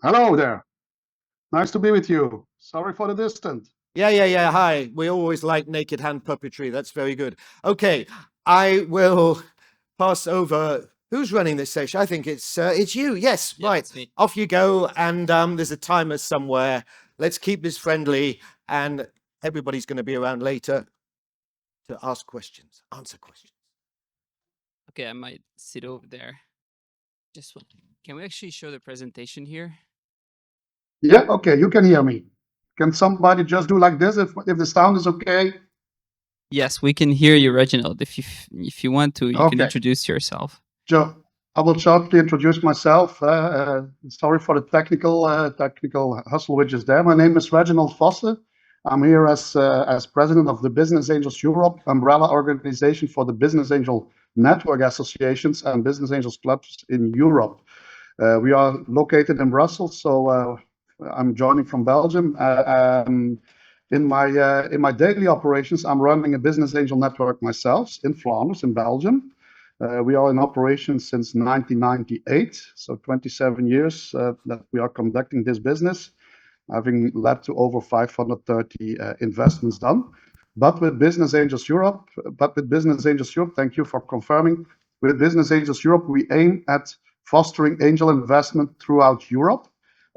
Hello there. Nice to be with you. Sorry for the distance. Yeah. Hi. We always like naked hand puppetry. That's very good. Okay, I will pass over. Who's running this session? I think it's you. Yes, Yeah, right. it's me. Off you go. And there's a timer somewhere. Let's keep this friendly, and everybody's going to be around later to ask questions, answer questions. Okay, I might sit over there. Just one. Can we actually show the presentation here? Yeah, okay, you can hear me. Can somebody just do like this if the sound is okay? Yes, we can hear you, Reginald. If you want to, you can introduce yourself. I will shortly introduce myself. Sorry for the technical hustle which is there. My name is Reginald Vosse. I'm here as president of the Business Angels Europe umbrella organization for the Business Angel Network Associations and Business Angels clubs in Europe. We are located in Brussels, so I'm joining from Belgium. In my daily operations, I'm running a business angel network myself in Flanders, in Belgium. We are in operation since 1998, so 27 years that we are conducting this business, having led to over 530 investments done. But with Business Angels Europe, thank you for confirming. With Business Angels Europe, we aim at fostering angel investment throughout Europe.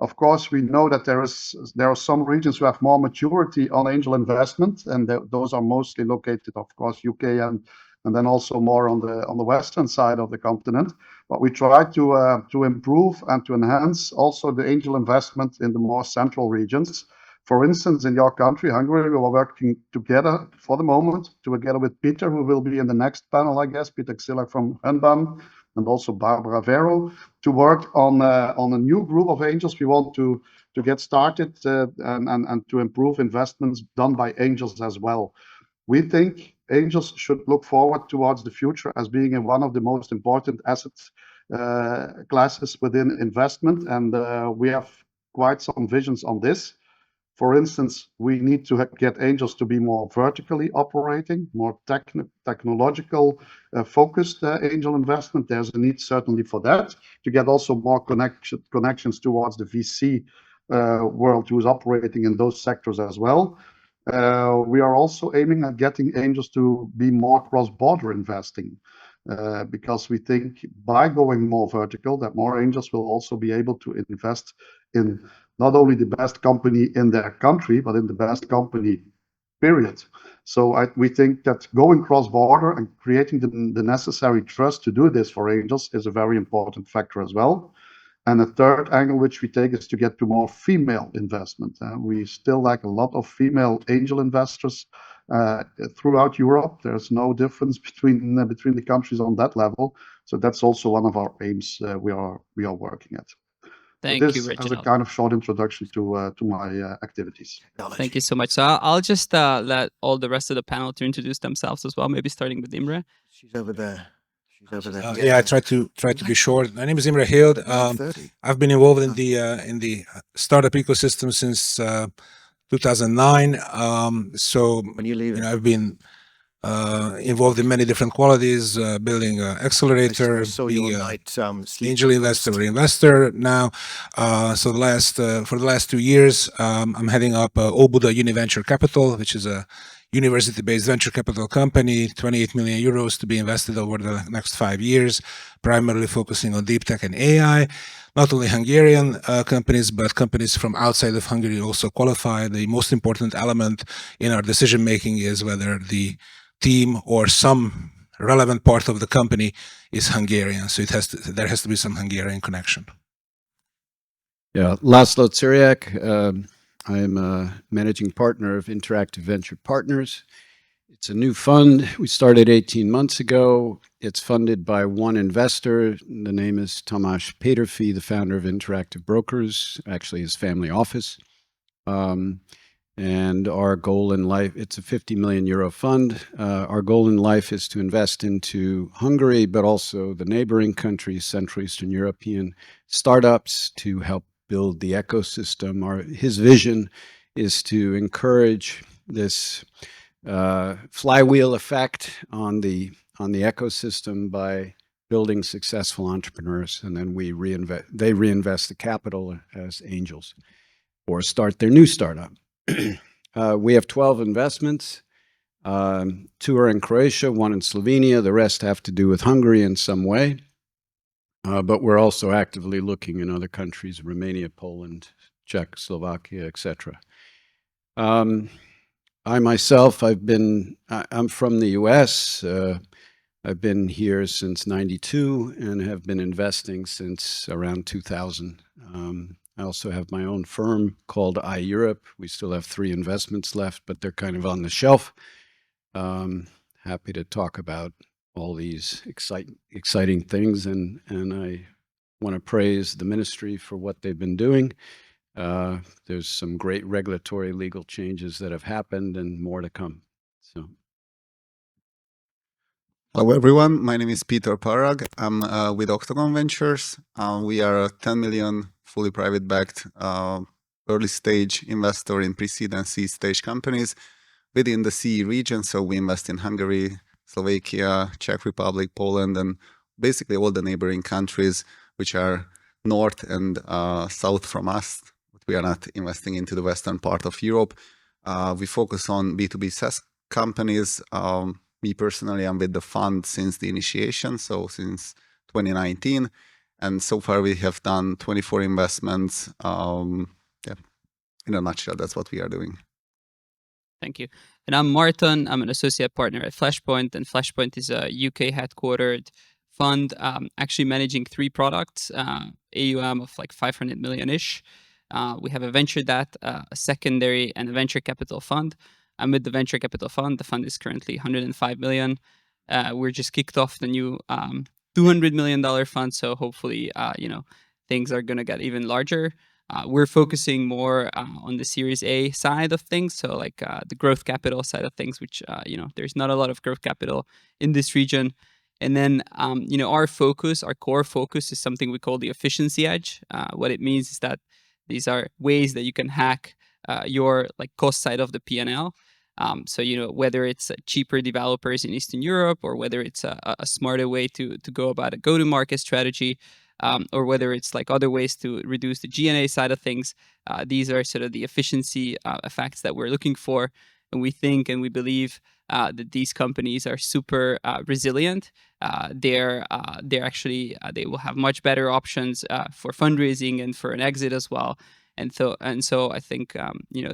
Of course, we know that there are some regions who have more maturity on angel investment, and those are mostly located, of course, UK and then also more on the western side of the continent. But we try to improve and to enhance also the angel investment in the more central regions. For instance, in your country, Hungary, we are working together for the moment, together with Peter, who will be in the next panel, I guess, Peter Xilla from Unban, and also Barbara Vero, to work on a new group of angels. We want to get started and to improve investments done by angels as well. We think angels should look forward towards the future as being one of the most important asset classes within investment, and we have quite some visions on this. For instance, we need to get angels to be more vertically operating, more technological focused angel investment. There's a need certainly for that, to get also more connections towards the VC world who is operating in those sectors as well. We are also aiming at getting angels to be more cross-border investing, because we think by going more vertical, that more angels will also be able to invest in not only the best company in their country, but in the best company, period. So we think that going cross-border and creating the necessary trust to do this for angels is a very important factor as well. And a third angle which we take is to get to more female investment. We still lack a lot of female angel investors throughout Europe. There's no difference between the countries on that level. So that's also one of our aims we are working at. Thank you, Reginald. As a kind of short introduction to my activities. Thank you so much. So I'll just let all the rest of the panel to introduce themselves as well, maybe starting with Imre. She's over there. I try to be short. My name is Imre Hild. I've been involved in the startup ecosystem since 2009. So I've been involved in many different qualities, building an accelerator, being an angel investor now. So for the last 2 years, I'm heading up Óbuda Univenture Capital, which is a university-based venture capital company, 28 million euros to be invested over the next 5 years, primarily focusing on deep tech and AI. Not only Hungarian companies, but companies from outside of Hungary also qualify. The most important element in our decision-making is whether the team or some relevant part of the company is Hungarian. So there has to be some Hungarian connection. Yeah, Laszlo Ciriak. I am a managing partner of Interactive Venture Partners. It's a new fund. We started 18 months ago. It's funded by one investor. The name is Tamás Péterfi, the founder of Interactive Brokers, actually his family office. And our goal in life, it's a 50 million euro fund. Our goal in life is to invest into Hungary, but also the neighboring countries, Central Eastern European startups, to help build the ecosystem. His vision is to encourage this flywheel effect on the ecosystem by building successful entrepreneurs, and then they reinvest the capital as angels or start their new startup. We have 12 investments. 2 are in Croatia, 1 in Slovenia. The rest have to do with Hungary in some way. But we're also actively looking in other countries, Romania, Poland, Czechoslovakia, etc. I myself, I'm from the US. I've been here since '92 and have been investing since around 2000. I also have my own firm called iEurope. We still have 3 investments left, but they're kind of on the shelf. Happy to talk about all these exciting things, and I want to praise the ministry for what they've been doing. There's some great regulatory legal changes that have happened and more to come. So. Hello everyone, my name is Peter Parag. I'm with Octagon Ventures. We are a 10 million fully private backed early stage investor in pre-seed and seed stage companies within the CE region. So we invest in Hungary, Slovakia, Czech Republic, Poland, and basically all the neighboring countries which are north and south from us. But we are not investing into the western part of Europe. We focus on B2B SaaS companies. Me personally, I'm with the fund since the initiation, so since 2019. And so far we have done 24 investments. Yeah, in a nutshell, that's what we are doing. Thank you. And I'm Martin. I'm an associate partner at Flashpoint, and Flashpoint is a UK headquartered fund, actually managing 3 products, AUM of like 500 million-ish. We have a venture debt, a secondary, and a venture capital fund. I'm with the venture capital fund. The fund is currently 105 million. We're just kicked off the new $200 million fund. So hopefully, things are going to get even larger. We're focusing more on the Series A side of things. So like the growth capital side of things, which, there's not a lot of growth capital in this region. And then, our core focus is something we call the efficiency edge. What it means is that these are ways that you can hack your like cost side of the P&L. So, whether it's cheaper developers in Eastern Europe, or whether it's a smarter way to go about a go-to-market strategy, or whether it's like other ways to reduce the G&A side of things, these are sort of the efficiency effects that we're looking for. And we think and we believe that these companies are super resilient. They will have much better options for fundraising and for an exit as well. And so I think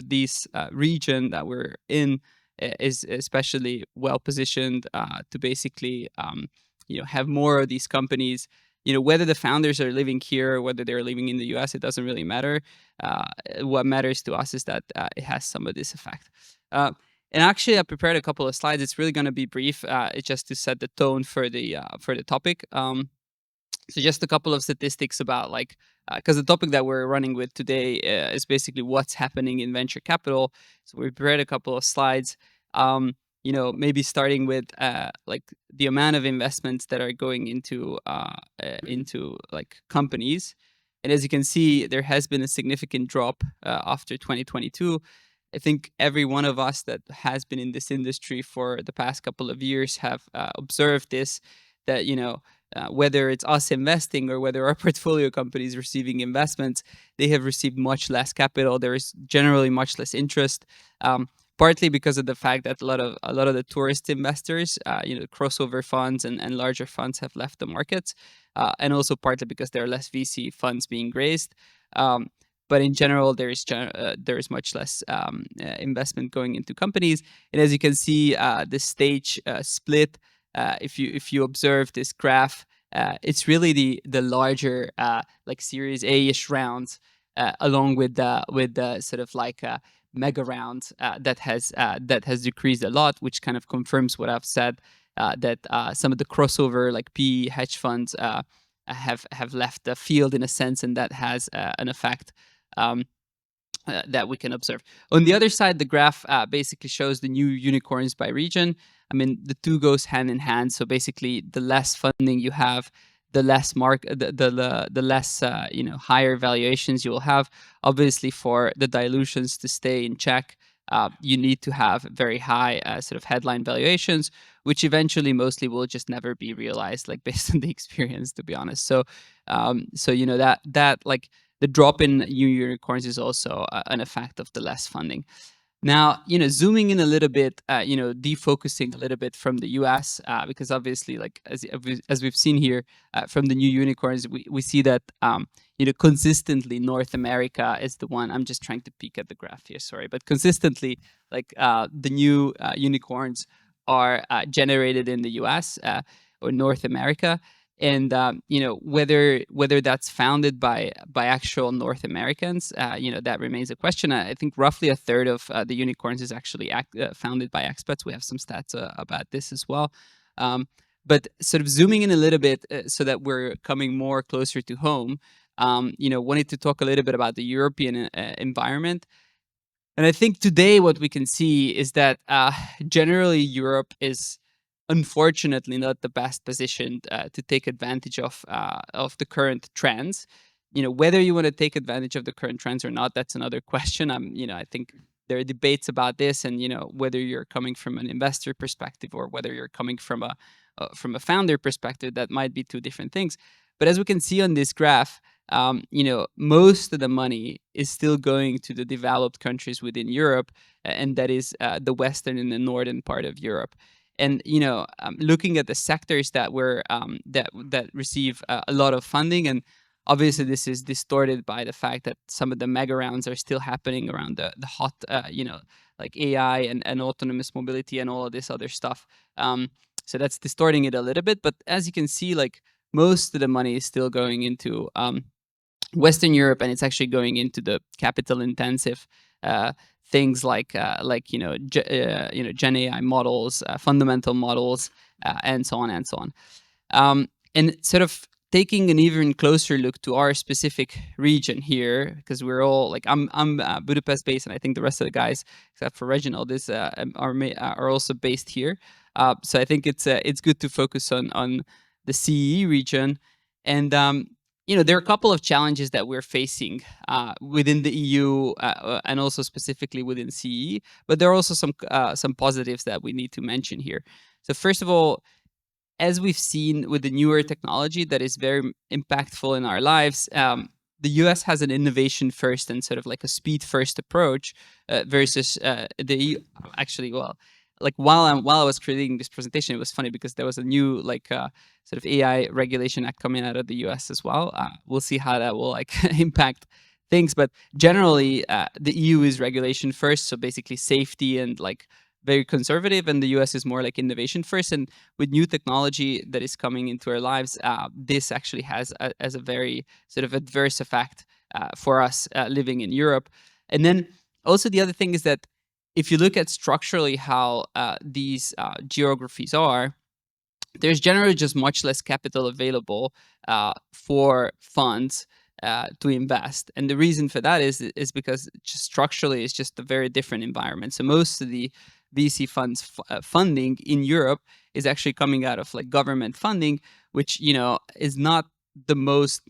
this region that we're in is especially well positioned to basically have more of these companies. Whether the founders are living here or whether they're living in the US, it doesn't really matter. What matters to us is that it has some of this effect. And actually, I prepared a couple of slides. It's really going to be brief. It's just to set the tone for the topic. So just a couple of statistics about because the topic that we're running with today is basically what's happening in venture capital. So we prepared a couple of slides, maybe starting with the amount of investments that are going into companies. And as you can see, there has been a significant drop after 2022. I think every one of us that has been in this industry for the past couple of years have observed this, that, whether it's us investing or whether our portfolio companies receiving investments, they have received much less capital. There is generally much less interest, partly because of the fact that a lot of the tourist investors, crossover funds and larger funds have left the markets, and also partly because there are less VC funds being raised. But in general, there is much less investment going into companies. And as you can see, the stage split. If you observe this graph, it's really the larger Series A-ish rounds, along with the sort of mega round that has decreased a lot, which kind of confirms what I've said, that some of the crossover PE hedge funds have left the field in a sense, and that has an effect that we can observe. On the other side, the graph basically shows the new unicorns by region. I mean, the two goes hand in hand. So basically, the less funding you have, the less the less higher valuations you will have. Obviously, for the dilutions to stay in check, you need to have very high sort of headline valuations, which eventually mostly will just never be realized, like based on the experience, to be honest. So, you know, that like the drop in new unicorns is also an effect of the less funding. Now, you know, zooming in a little bit, you know, defocusing a little bit from the US, because obviously, like as we've seen here from the new unicorns, we see that, you know, consistently North America is the one. I'm just trying to peek at the graph here, sorry. But consistently, like the new unicorns are generated in the US or North America. And you know, whether that's founded by actual North Americans, you know, that remains a question. I think roughly a third of the unicorns is actually founded by expats. We have some stats about this as well. But sort of zooming in a little bit so that we're coming more closer to home, you know, wanted to talk a little bit about the European environment. And I think today what we can see is that generally Europe is unfortunately not the best positioned to take advantage of the current trends. You know, whether you want to take advantage of the current trends or not, that's another question. You know, I think there are debates about this, and you know, whether you're coming from an investor perspective or whether you're coming from a founder perspective, that might be two different things. But as we can see on this graph, you know, most of the money is still going to the developed countries within Europe, and that is the western and the northern part of Europe. And you know, looking at the sectors that were that receive a lot of funding, and obviously this is distorted by the fact that some of the mega rounds are still happening around the hot, you know, like AI and autonomous mobility and all of this other stuff. So that's distorting it a little bit. But as you can see, like most of the money is still going into Western Europe, and it's actually going into the capital intensive things like you know, Gen AI models, fundamental models, and so on and so on. And sort of taking an even closer look to our specific region here, because we're all like, I'm Budapest based, and I think the rest of the guys, except for Reginald, are also based here. So I think it's good to focus on the CEE region. And you know, there are a couple of challenges that we're facing within the EU and also specifically within CE, but there are also some positives that we need to mention here. So first of all, as we've seen with the newer technology that is very impactful in our lives, the US has an innovation first and sort of like a speed first approach versus the EU. Actually, well, like while I was creating this presentation, it was funny because there was a new like sort of AI regulation act coming out of the US as well. We'll see how that will like impact things, but generally the EU is regulation first, so basically safety and like very conservative, and the US is more like innovation first. And with new technology that is coming into our lives, this actually has as a very sort of adverse effect for us living in Europe. And then also the other thing is that if you look at structurally how these geographies are, there's generally just much less capital available for funds to invest. And the reason for that is because just structurally it's just a very different environment. So most of the VC funds funding in Europe is actually coming out of like government funding, which, you know, is not the most,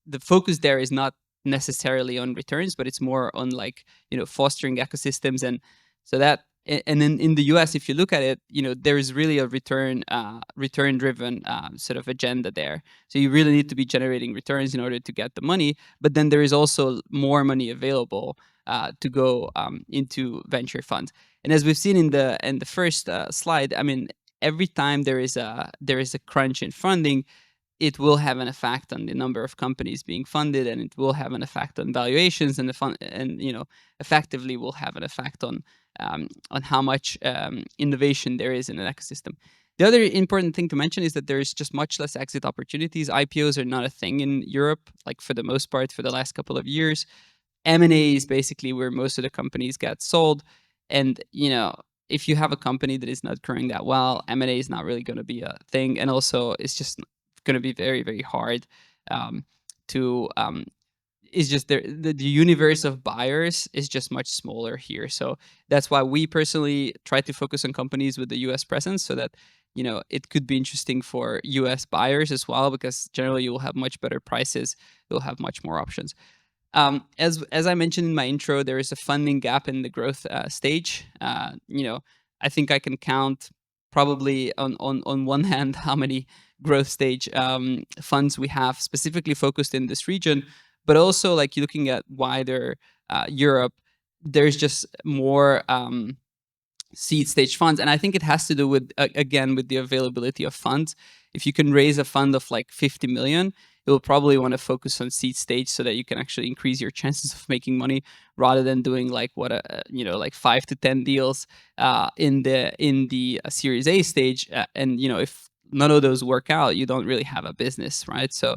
the focus there is not necessarily on returns, but it's more on like, you know, fostering ecosystems. And so that, and then in the US, if you look at it, you know, there is really a return driven sort of agenda there. So you really need to be generating returns in order to get the money. But then there is also more money available to go into venture funds. And as we've seen in the first slide, I mean, every time there is a crunch in funding, it will have an effect on the number of companies being funded, and it will have an effect on valuations, and the fund, and you know, effectively will have an effect on how much innovation there is in an ecosystem. The other important thing to mention is that there is just much less exit opportunities. IPOs are not a thing in Europe, like for the most part, for the last couple of years. M&A is basically where most of the companies get sold. And, you know, if you have a company that is not growing that well, M&A is not really going to be a thing. And also, it's just going to be very, very hard to it's just the universe of buyers is just much smaller here. So that's why we personally try to focus on companies with the US presence, so that, you know, it could be interesting for US buyers as well, because generally you will have much better prices, you'll have much more options. As I mentioned in my intro, there is a funding gap in the growth stage. I think I can count probably on one hand how many growth stage funds we have specifically focused in this region, but also like looking at wider Europe, there's just more seed stage funds. And I think it has to do with, again, with the availability of funds. If you can raise a fund of like 50 million, you'll probably want to focus on seed stage so that you can actually increase your chances of making money rather than doing like like 5 to 10 deals in the Series A stage. And if none of those work out, you don't really have a business, right? So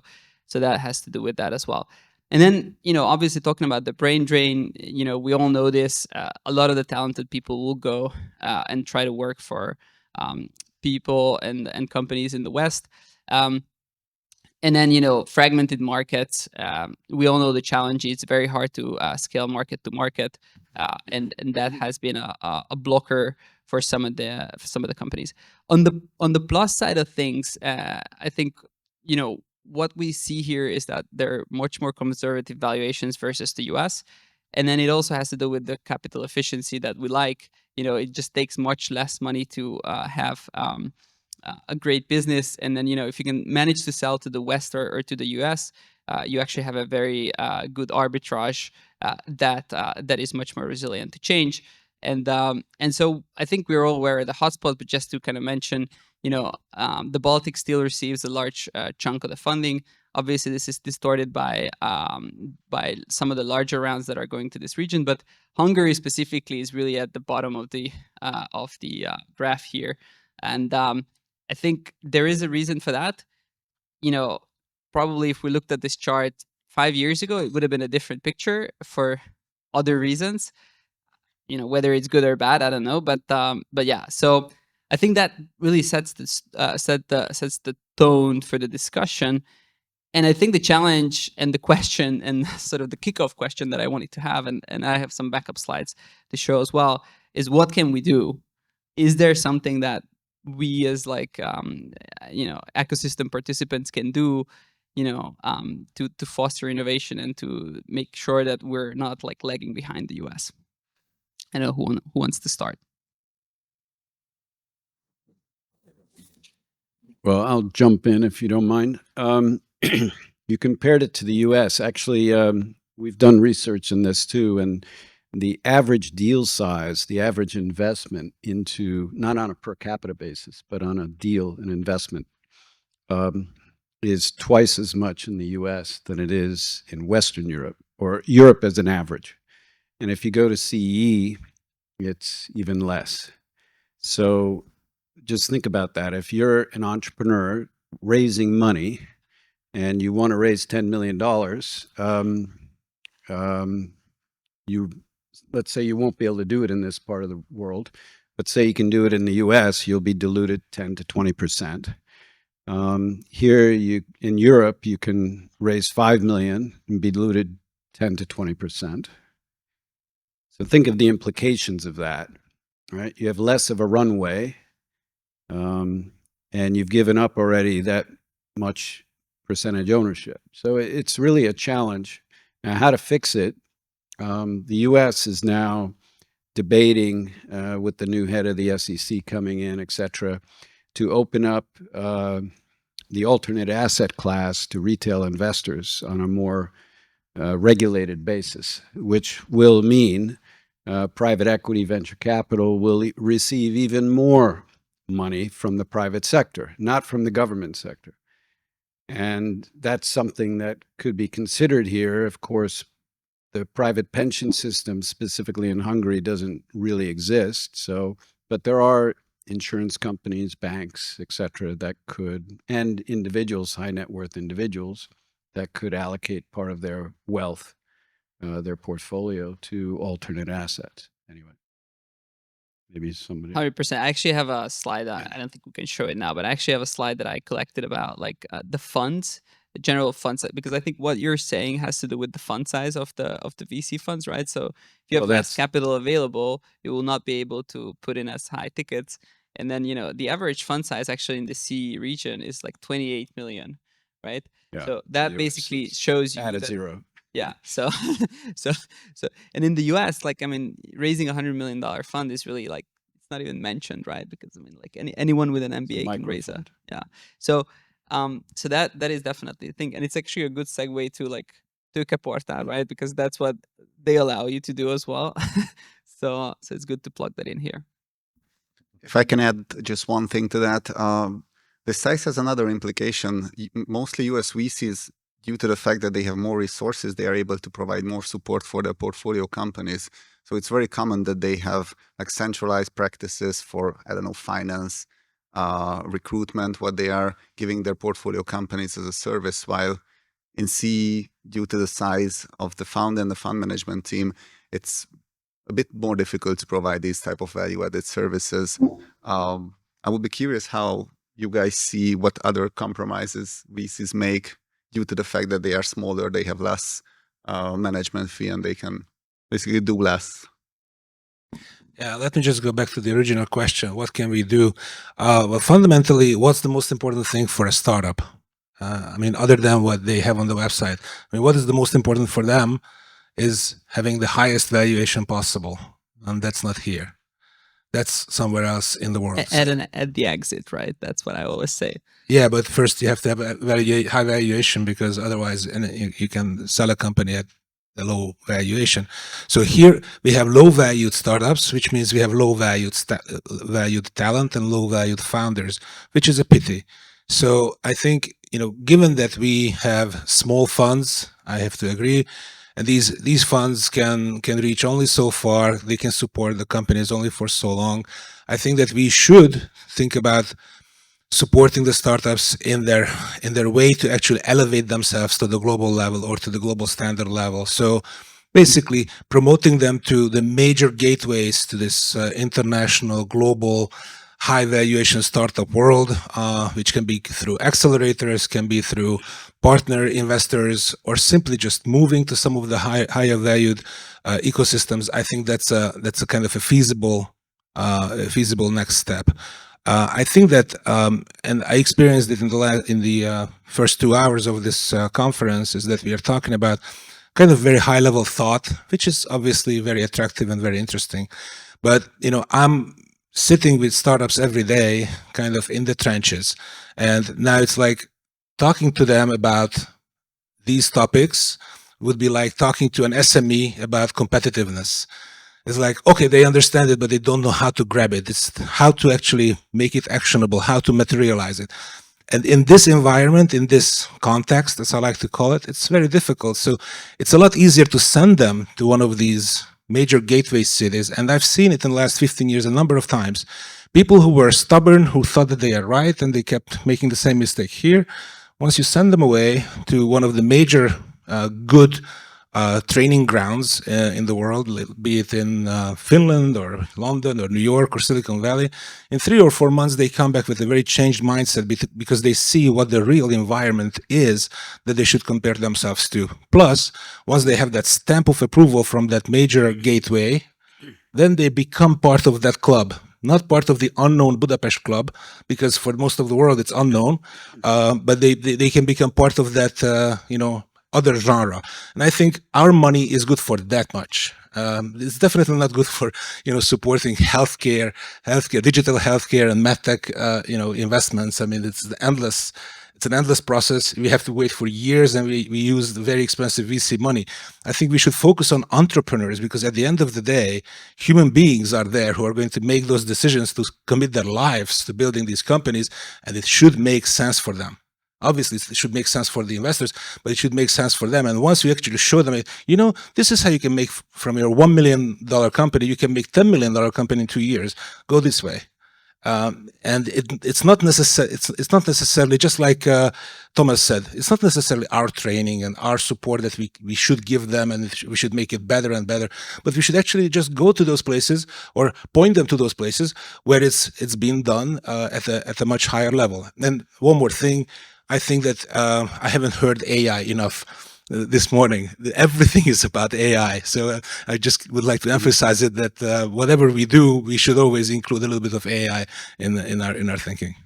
that has to do with that as well. And then, obviously talking about the brain drain, we all know this. A lot of the talented people will go and try to work for people and companies in the West. And then, fragmented markets. We all know the challenge. It's very hard to scale market to market, and that has been a blocker for some of the companies. On the plus side of things, I think what we see here is that there are much more conservative valuations versus the US. And then it also has to do with the capital efficiency that we like. It just takes much less money to have a great business. And then, if you can manage to sell to the West or to the US, you actually have a very good arbitrage that is much more resilient to change. And so I think we're all aware of the hotspot, but just to kind of mention, the Baltic still receives a large chunk of the funding. Obviously, this is distorted by some of the larger rounds that are going to this region, but Hungary specifically is really at the bottom of the graph here, and I think there is a reason for that. Probably if we looked at this chart 5 years ago, it would have been a different picture for other reasons. Whether it's good or bad, I don't know, but yeah. So I think that really sets the tone for the discussion. And I think the challenge and the question and sort of the kickoff question that I wanted to have, and I have some backup slides to show as well, is what can we do? Is there something that we as ecosystem participants can do, to foster innovation and to make sure that we're not like lagging behind the US? I know who wants to start. Well, I'll jump in if you don't mind. You compared it to the US. Actually, we've done research in this too, and the average deal size, the average investment into, not on a per capita basis, but on a deal, an investment, is twice as much in the US than it is in Western Europe, or Europe as an average. And if you go to CEE, it's even less. So just think about that. If you're an entrepreneur raising money and you want to raise $10 million, let's say you won't be able to do it in this part of the world, but say you can do it in the US, you'll be diluted 10 to 20%. Here in Europe, you can raise 5 million and be diluted 10 to 20%. So think of the implications of that, right? You have less of a runway, and you've given up already that much percentage ownership. So it's really a challenge. Now, how to fix it? The US is now debating with the new head of the SEC coming in, et cetera, to open up the alternate asset class to retail investors on a more regulated basis, which will mean private equity venture capital will receive even more money from the private sector, not from the government sector. And that's something that could be considered here. Of course, the private pension system, specifically in Hungary, doesn't really exist. So, but there are insurance companies, banks, et cetera, that could, and individuals, high net worth individuals, that could allocate part of their wealth, their portfolio, to alternate assets. Anyway, maybe somebody. 100%. I actually have a slide. I don't think we can show it now, but I actually have a slide that I collected about like the funds, the general funds, because I think what you're saying has to do with the fund size of the VC funds, right? So if you have less capital available, you will not be able to put in as high tickets. And then, the average fund size actually in the CE region is like 28 million, right? Yeah, so that basically shows you at a zero. Yeah. So, so, and in the US, like, I mean, raising $100 million fund is really like, it's not even mentioned, right? Because I mean, like anyone with an MBA can raise a, yeah. So, so that is definitely the thing. And it's actually a good segue to like, to Caporta, right? Because that's what they allow you to do as well. So it's good to plug that in here. If I can add just one thing to that, the size has another implication. Mostly US VCs, due to the fact that they have more resources, they are able to provide more support for their portfolio companies. So it's very common that they have like centralized practices for, I don't know, finance, recruitment, what they are giving their portfolio companies as a service, while in CE, due to the size of the fund and the fund management team, it's a bit more difficult to provide these type of value-added services. I would be curious how you guys see what other compromises VCs make due to the fact that they are smaller, they have less management fee, and they can basically do less. Yeah, let me just go back to the original question. What can we do? Well, fundamentally, what's the most important thing for a startup? I mean, other than what they have on the website, I mean, what is the most important for them is having the highest valuation possible. And that's not here. That's somewhere else in the world. At the exit, right? That's what I always say. Yeah, but first you have to have a high valuation, because otherwise you can sell a company at a low valuation. So here we have low valued startups, which means we have low valued talent and low valued founders, which is a pity. So I think, given that we have small funds, I have to agree, and these funds can reach only so far. They can support the companies only for so long. I think that we should think about supporting the startups in their way to actually elevate themselves to the global level or to the global standard level. So basically promoting them to the major gateways to this international, global, high valuation startup world, which can be through accelerators, can be through partner investors, or simply just moving to some of the higher valued ecosystems. I think that's a kind of a feasible next step. I think that, and I experienced it in the first 2 hours of this conference, is that we are talking about kind of very high level thought, which is obviously very attractive and very interesting. But I'm sitting with startups every day, kind of in the trenches, and now it's like talking to them about these topics would be like talking to an SME about competitiveness. It's like, okay, they understand it, but they don't know how to grab it. It's how to actually make it actionable, how to materialize it. And in this environment, in this context, as I like to call it, it's very difficult. So it's a lot easier to send them to one of these major gateway cities. And I've seen it in the last 15 years a number of times. People who were stubborn, who thought that they are right, and they kept making the same mistake here. Once you send them away to one of the major good training grounds in the world, be it in Finland or London or New York or Silicon Valley, in 3 or 4 months they come back with a very changed mindset, because they see what the real environment is that they should compare themselves to. Plus, once they have that stamp of approval from that major gateway, then they become part of that club. Not part of the unknown Budapest club, because for most of the world it's unknown, but they can become part of that other genre. And I think our money is good for that much. It's definitely not good for supporting healthcare, digital healthcare, and medtech investments. I mean, it's an endless process. We have to wait for years, and we use very expensive VC money. I think we should focus on entrepreneurs, because at the end of the day, human beings are there who are going to make those decisions to commit their lives to building these companies, and it should make sense for them. Obviously, it should make sense for the investors, but it should make sense for them. And once you actually show them, this is how you can make from your $1 million company, you can make $10 million company in 2 years. Go this way. And it's not necessarily, just like Thomas said, it's not necessarily our training and our support that we should give them, and we should make it better and better, but we should actually just go to those places or point them to those places where it's being done at a much higher level. And one more thing, I think that I haven't heard AI enough this morning. Everything is about AI. So I just would like to emphasize it, that whatever we do, we should always include a little bit of AI in our thinking.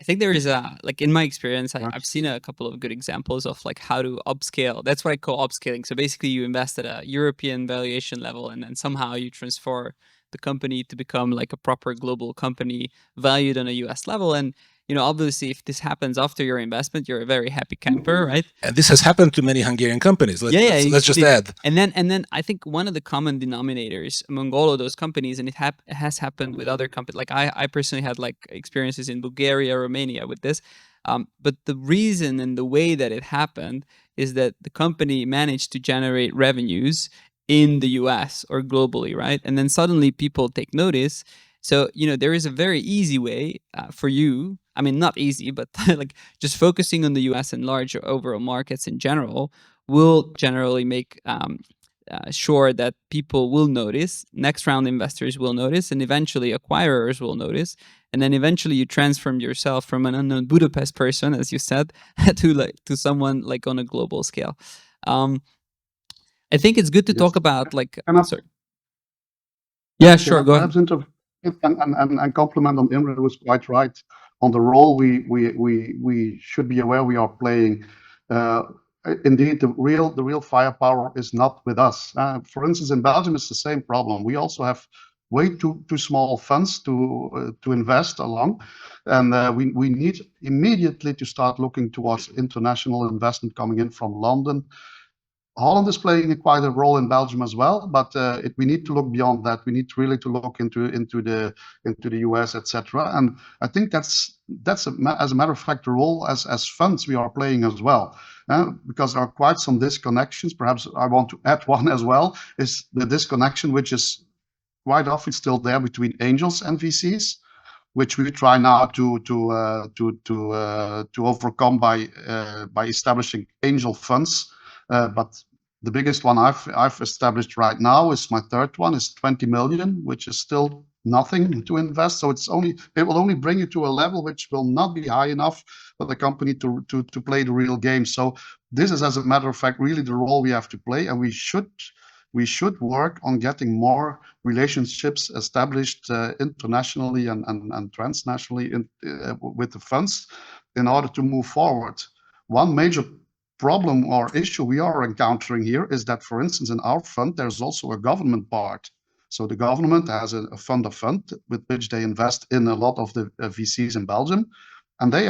I think there is like in my experience, I've seen a couple of good examples of like how to upscale. That's what I call upscaling. So basically you invest at a European valuation level and then somehow you transfer the company to become like a proper global company valued on a US level. And, you know, obviously if this happens after your investment, you're a very happy camper, right? And this has happened to many Hungarian companies. Let's just add. And then I think one of the common denominators among all of those companies, and it has happened with other companies, like I personally had like experiences in Bulgaria, Romania with this. But the reason and the way that it happened is that the company managed to generate revenues in the US or globally, right? And then suddenly people take notice. So, you know, there is a very easy way for you. I mean, not easy, but like just focusing on the US and large overall markets in general will generally make sure that people will notice, next round investors will notice, and eventually acquirers will notice. And then eventually you transform yourself from an unknown Budapest person, as you said, to someone like on a global scale. I think it's good to talk about like, sorry. Yeah, sure, go ahead. And compliment on Imre, who's quite right on the role we should be aware we are playing. Indeed, the real firepower is not with us. For instance, in Belgium, it's the same problem. We also have way too small funds to invest along, and we need immediately to start looking towards international investment coming in from London. Holland is playing quite a role in Belgium as well, but we need to look beyond that. We need really to look into the US, etc. And I think that's as a matter of fact the role as funds we are playing as well, because there are quite some disconnections. Perhaps I want to add one as well, is the disconnection which is quite often still there between angels and VCs, which we try now to overcome by establishing angel funds. But the biggest one I've established right now is my third one, is 20 million, which is still nothing to invest. So it will only bring you to a level which will not be high enough for the company to play the real game. So this is, as a matter of fact, really the role we have to play, and we should work on getting more relationships established internationally and transnationally with the funds in order to move forward. One major problem or issue we are encountering here is that, for instance, in our fund, there's also a government part. So the government has a fund of fund with which they invest in a lot of the VCs in Belgium, and they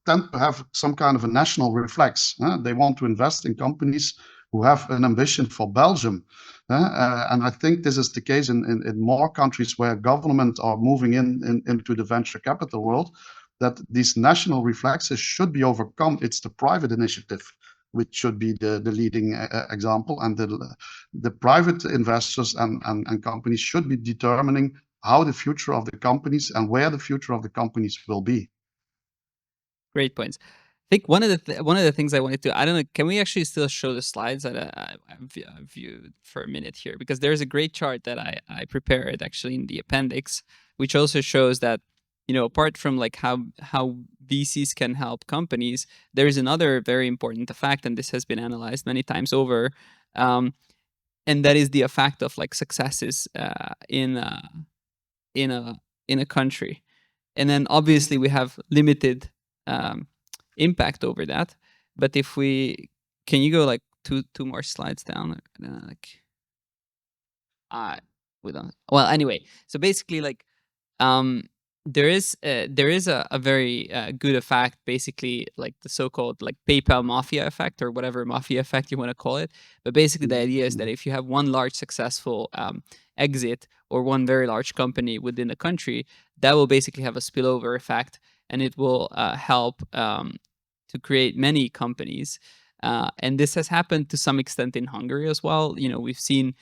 tend to have some kind of a national reflex. They want to invest in companies who have an ambition for Belgium. And I think this is the case in more countries where government are moving into the venture capital world, that these national reflexes should be overcome. It's the private initiative which should be the leading example, and the private investors and companies should be determining how the future of the companies and where the future of the companies will be. Great points. I think one of the things I wanted to, I don't know, can we actually still show the slides that I've viewed for a minute here? Because there's a great chart that I prepared actually in the appendix, which also shows that, you know, apart from like how VCs can help companies, there is another very important effect, and this has been analyzed many times over, and that is the effect of like successes in a country. And then obviously we have limited impact over that. But if can you go like two more slides down? We don't. Well, anyway, so basically like there is a very good effect, basically like the so-called like PayPal mafia effect, or whatever mafia effect you want to call it. But basically the idea is that if you have one large successful exit or one very large company within a country, that will basically have a spillover effect, and it will help to create many companies. And this has happened to some extent in Hungary as well. You know, we've seen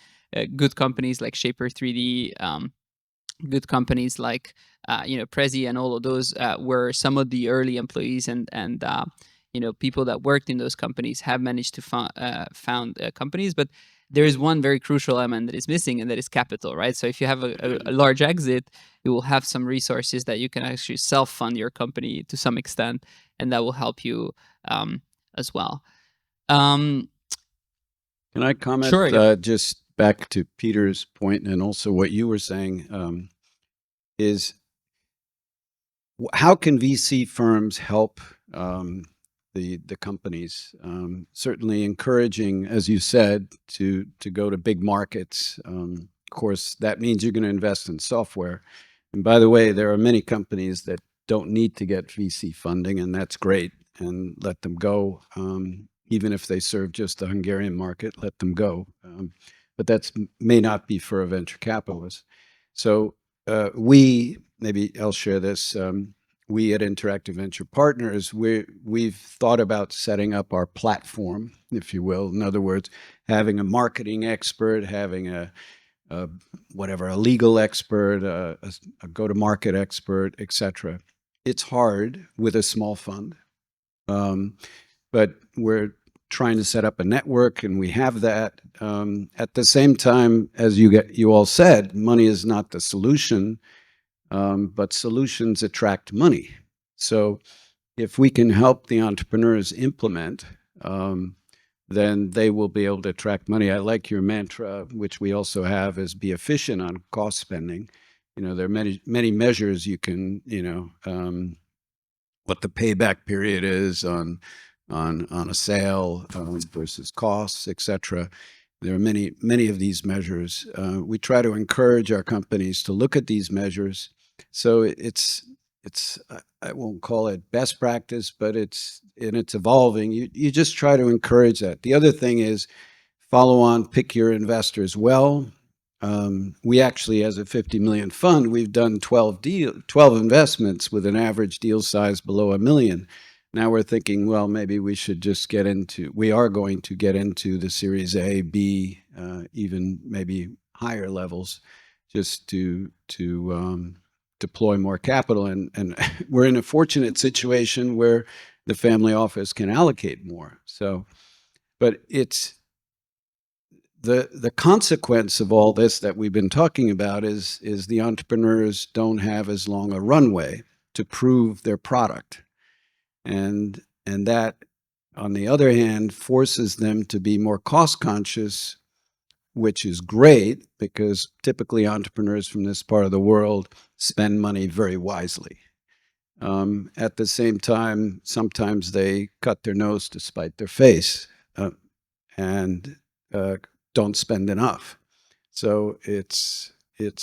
good companies like Shaper 3D, good companies like Prezi and all of those where some of the early employees and people that worked in those companies have managed to found companies. But there is one very crucial element that is missing, and that is capital, right? So if you have a large exit, you will have some resources that you can actually self-fund your company to some extent, and that will help you as well. Can I comment? Sure. Just back to Peter's point, and also what you were saying, is How can VC firms help the companies? Certainly encouraging, as you said, to go to big markets. Of course, that means you're going to invest in software. And by the way, there are many companies that don't need to get VC funding, and that's great. And let them go. Even if they serve just the Hungarian market, let them go. But that may not be for a venture capitalist. So maybe I'll share this. We at Interactive Venture Partners, we've thought about setting up our platform, if you will. In other words, having a marketing expert, having a legal expert, a go-to-market expert, etc. It's hard with a small fund, but we're trying to set up a network, and we have that. At the same time, as you all said, money is not the solution. But solutions attract money. So if we can help the entrepreneurs implement, then they will be able to attract money. I like your mantra, which we also have, is be efficient on cost spending. There are many measures you can, what the payback period is on a sale versus costs, etc. There are many of these measures. We try to encourage our companies to look at these measures. So it's I won't call it best practice, but it's evolving. You just try to encourage that. The other thing is follow on, pick your investors well. We actually, as a 50 million fund, we've done 12 investments with an average deal size below $1 million. Now we're thinking, well, maybe we should just we are going to get into the Series A, B, even maybe higher levels, just to deploy more capital. And we're in a fortunate situation where the family office can allocate more. So, but it's the consequence of all this that we've been talking about is the entrepreneurs don't have as long a runway to prove their product. And that, on the other hand, forces them to be more cost conscious, which is great because typically entrepreneurs from this part of the world spend money very wisely. At the same time, sometimes they cut their nose to spite their face and don't spend enough. So it's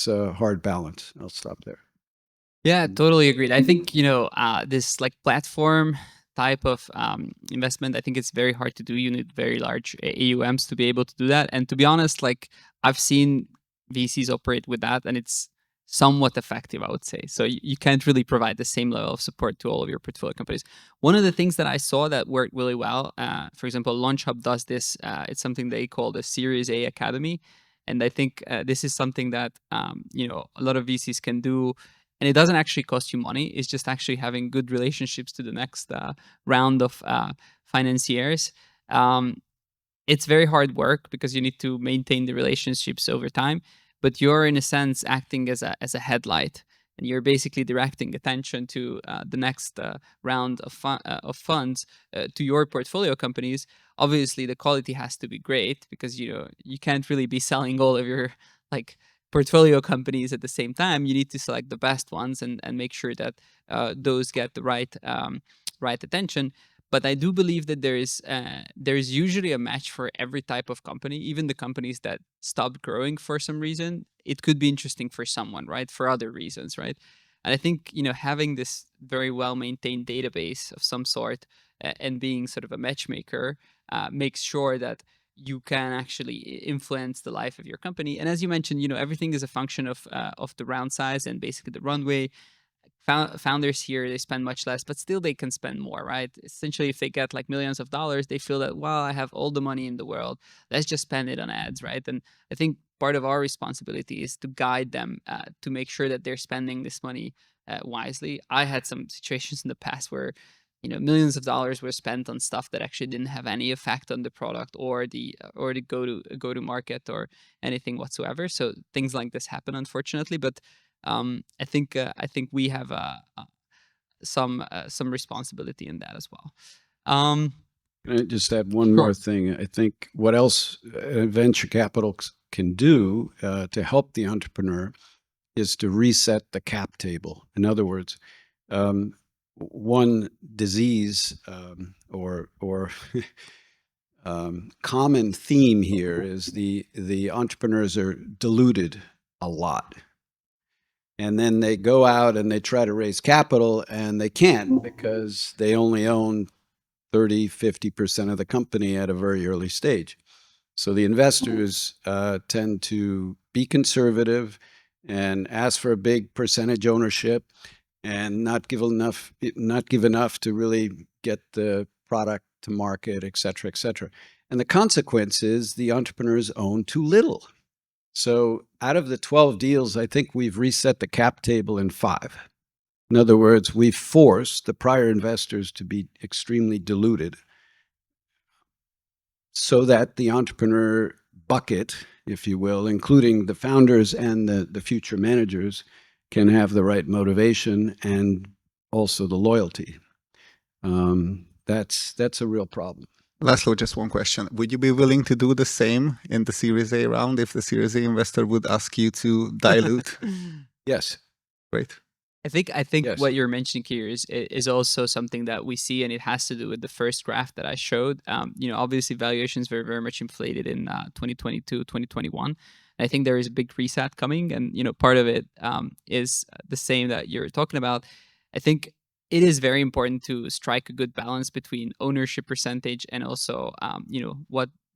a hard balance. I'll stop there. Yeah, totally agreed. I think, this like platform type of investment, I think it's very hard to do. You need very large AUMs to be able to do that. And to be honest, like I've seen VCs operate with that and it's somewhat effective, I would say. So you can't really provide the same level of support to all of your portfolio companies. One of the things that I saw that worked really well, for example, LaunchHub does this. It's something they call the Series A Academy. And I think this is something that, a lot of VCs can do. And it doesn't actually cost you money. It's just actually having good relationships to the next round of financiers. It's very hard work because you need to maintain the relationships over time. But you're, in a sense, acting as a headlight. And you're basically directing attention to the next round of funds to your portfolio companies. Obviously, the quality has to be great because you can't really be selling all of your portfolio companies at the same time. You need to select the best ones and make sure that those get the right attention. But I do believe that there is usually a match for every type of company, even the companies that stopped growing for some reason. It could be interesting for someone, right? For other reasons, right? And I think, having this very well-maintained database of some sort and being sort of a matchmaker makes sure that you can actually influence the life of your company. And as you mentioned, everything is a function of the round size and basically the runway. Founders here, they spend much less, but still they can spend more, right? Essentially, if they get millions of dollars, they feel that, well, I have all the money in the world. Let's just spend it on ads, right? And I think part of our responsibility is to guide them to make sure that they're spending this money wisely. I had some situations in the past where millions of dollars were spent on stuff that actually didn't have any effect on the product or the go to market or anything whatsoever. So things like this happen, unfortunately. But I think we have some responsibility in that as well. Can I just add one more thing? I think what else venture capital can do to help the entrepreneur is to reset the cap table. In other words, one disease or common theme here is the entrepreneurs are diluted a lot. And then they go out and they try to raise capital and they can't because they only own 30, 50% of the company at a very early stage. So the investors tend to be conservative and ask for a big percentage ownership and not give enough to really get the product to market, et cetera, et cetera. And the consequence is the entrepreneurs own too little. So out of the 12 deals, I think we've reset the cap table in 5. In other words, we've forced the prior investors to be extremely diluted so that the entrepreneur bucket, if you will, including the founders and the future managers, can have the right motivation and also the loyalty. That's a real problem. Laszlo, just one question. Would you be willing to do the same in the Series A round if the Series A investor would ask you to dilute? Yes. Great. I think Yes. what you're mentioning here is also something that we see, and it has to do with the first graph that I showed. Obviously valuations were very much inflated in 2022, 2021. And I think there is a big reset coming, and part of it is the same that you're talking about. I think it is very important to strike a good balance between ownership percentage and also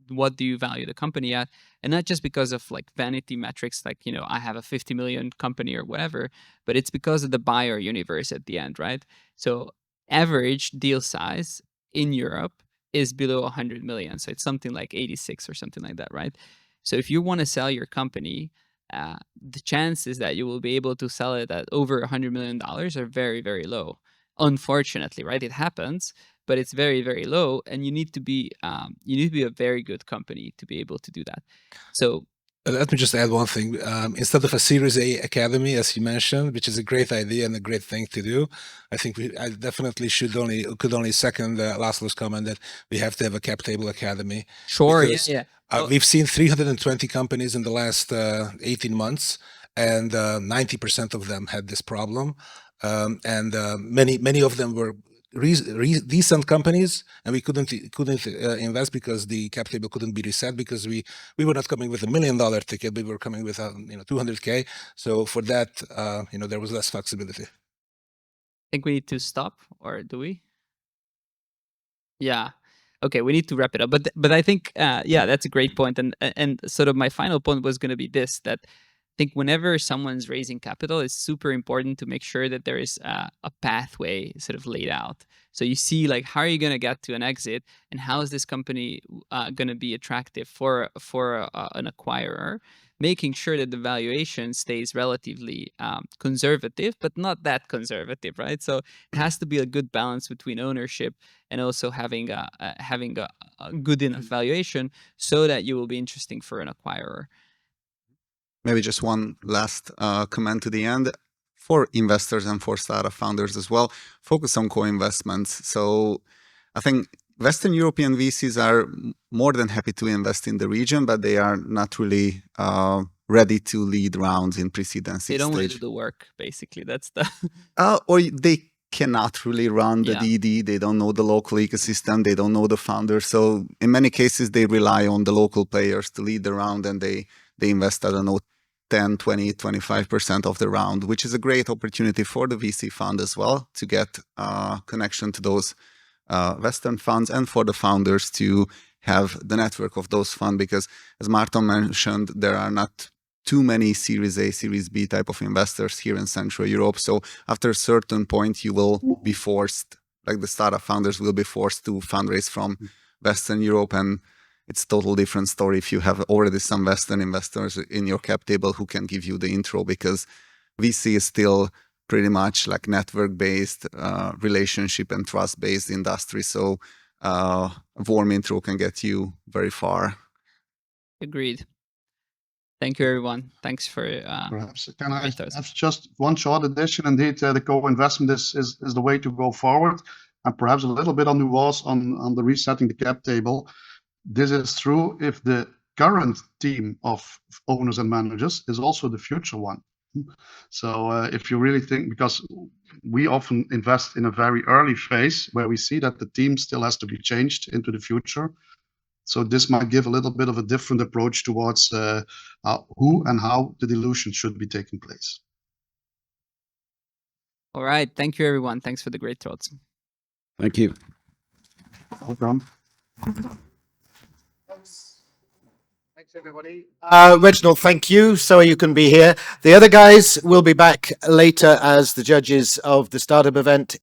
what do you value the company at, and not just because of like vanity metrics like I have a 50 million company or whatever, but it's because of the buyer universe at the end, right? So average deal size in Europe is below 100 million, so it's something like 86 or something like that, right? So if you want to sell your company, the chances that you will be able to sell it at over $100 million are very, very low. Unfortunately, right? It happens, but it's very, very low, and you need to be a very good company to be able to do that. So let me just add one thing. Instead of a Series A Academy, as you mentioned, which is a great idea and a great thing to do, I think I definitely could only second Laszlo's comment that we have to have a cap table academy. sure, Because, yeah. We've seen 320 companies in the last 18 months, and 90% of them had this problem. And many of them were decent companies, and we couldn't invest because the cap table couldn't be reset, because we were not coming with $1 million ticket, we were coming with 200K. So for that, there was less flexibility. I think we need to stop, or do we? Yeah. Okay, we need to wrap it up. But I think that's a great point. And sort of my final point was going to be this, that I think whenever someone's raising capital, it's super important to make sure that there is a pathway sort of laid out. So you see, like, how are you going to get to an exit, and how is this company going to be attractive for an acquirer, making sure that the valuation stays relatively conservative, but not that conservative, right? So it has to be a good balance between ownership and also having a good enough valuation so that you will be interesting for an acquirer. Maybe just one last comment to the end. For investors and for startup founders as well, focus on co-investments. So I think Western European VCs are more than happy to invest in the region, but they are not really ready to lead rounds in pre-seed and seed stage. They don't want to do the work, basically. That's the... or they cannot really run the DD. They don't know the local ecosystem. They don't know the founders. So in many cases, they rely on the local players to lead the round, and they invest, I don't know, 10, 20, 25% of the round, which is a great opportunity for the VC fund as well to get connection to those Western funds, and for the founders to have the network of those funds, because as Martin mentioned, there are not too many Series A, Series B type of investors here in Central Europe. So after a certain point, you will be forced, like the startup founders will be forced to fundraise from Western Europe, and it's a total different story if you have already some Western investors in your cap table who can give you the intro, because VC is still pretty much like network-based, relationship and trust-based industry. So a warm intro can get you very far. Agreed. Thank you, everyone. Thanks for... Perhaps can I have just one short addition? Indeed, the co-investment is the way to go forward, and perhaps a little bit on nuance on the resetting the cap table. This is true if the current team of owners and managers is also the future one. So if you really think, because we often invest in a very early phase where we see that the team still has to be changed into the future. So this might give a little bit of a different approach towards who and how the dilution should be taking place. All right. Thank you, everyone. Thanks for the great thoughts. Thank you. Welcome. Thanks, everybody. Reginald, thank you. So you can be here. The other guys will be back later as the judges of the startup event